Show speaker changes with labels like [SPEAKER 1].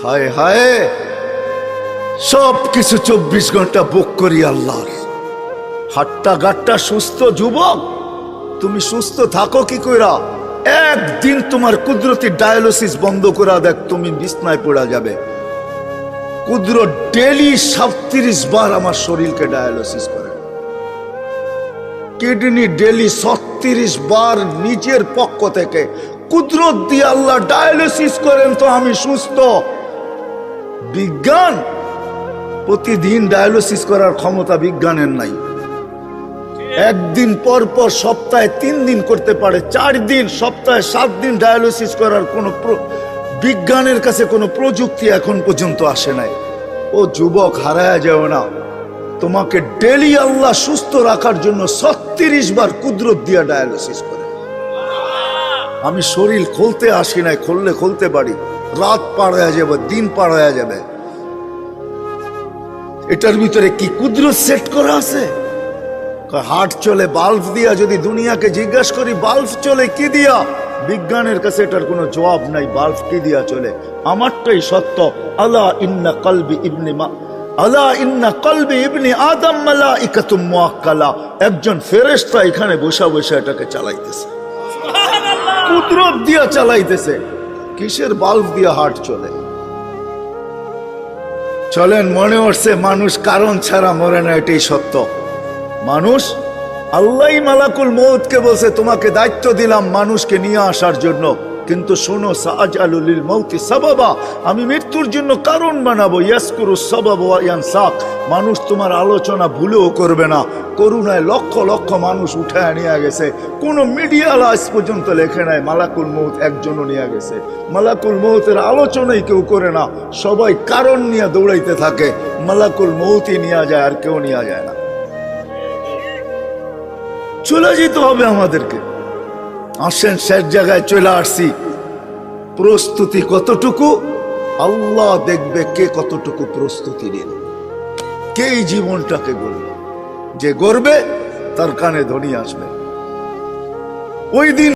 [SPEAKER 1] হায় হায়, সব কিছু 24 ঘন্টা বুক করি আল্লাহর। হাট্টা গাট্টা সুস্থ যুবক, তুমি সুস্থ থাকো কি কইরা? একদিন তোমার কুদরতি ডায়ালিসিস বন্ধ করা দেখ, তুমি বিছনায় পড়া যাবে। কুদরত ডেলি 37 বার আমার শরীরকে ডায়ালিসিস করে, কিডনি ডেলি 36 বার নিজের পক্ষ থেকে কুদরত দিয়ে আল্লাহ ডায়ালিসিস করেন, তো আমি সুস্থ। বিজ্ঞান প্রতিদিন ডায়ালিসিস করার ক্ষমতা বিজ্ঞানের নাই। একদিন পর পর সপ্তাহে 3 দিন করতে পারে, 4 দিন, সপ্তাহে 7 দিন ডায়ালিসিস করার কোনো বিজ্ঞানের কাছে কোনো প্রযুক্তি এখন পর্যন্ত আসে নাই। ও যুবক, হারায়া যাও না, তোমাকে ডেলি আল্লাহ সুস্থ রাখার জন্য 36 বার কুদরত দিয়া ডায়ালিসিস করে। আমি শরীর খুলতে আসি নাই, খুললে খুলতে পারি, রাত পার হয়ে যাবে, দিন পার হয়ে যাবে। এটার ভিতরে কি কুদরত সেট করা আছে? হার্ট চলে বাল্ব দিয়া। যদি দুনিয়াকে জিজ্ঞাসা করি বাল্ব চলে কি দিয়া, বিজ্ঞানের কাছে এটার কোনো জবাব নাই। বাল্ব কি দিয়া চলে? আমারটাই সত্য। আলা ইন্না কলবি ইবনি আদম মালাইকাতুম মুআক্কালা। একজন ফেরেশতা এখানে বসা বসা এটাকে চালাইতেছে, কুদরত দিয়া চালাইতেছে। কিসের বাল্ব দিয়া হার্ট চলে? চলেন, মনে হচ্ছে মানুষ কারণ ছাড়া মরে না, এটাই সত্য। মানুষ, আল্লাহই মালাকুল মউতকে বলছে তোমাকে দায়িত্ব দিলাম মানুষকে নিয়ে আসার জন্য, কিন্তু শোনো, সাআজালু লিল মাউতি সাবাবা, আমি মৃত্যুর জন্য কারণ বানাবো। ইয়াসকুরু সাবাব ওয়া ইয়ানসাক, মানুষ তোমার আলোচনা ভুলেও করবে না। করুণায় লক্ষ লক্ষ মানুষ উঠায় নিয়ে গেছে, কোন মিডিয়া আজ পর্যন্ত লেখে নাই মালাকুল মউত একজনও নিয়ে গেছে। মালাকুল মউতের আলোচনাই কেউ করে না, সবাই কারণ নিয়ে দৌড়াইতে থাকে। মালাকুল মউতই নিয়ে যায়, আর কেউ নিয়ে যায় না। চলে যেতে হবে আমাদেরকে। আসেন, শেষ জায়গায় চলে আসছি। প্রস্তুতি কতটুকু আল্লাহ দেখবে, কে কতটুকু প্রস্তুতি নিল, কে এই জীবনটাকে গড়বে। যে গড়বে তার কানে ধ্বনি আসবে ওই দিন।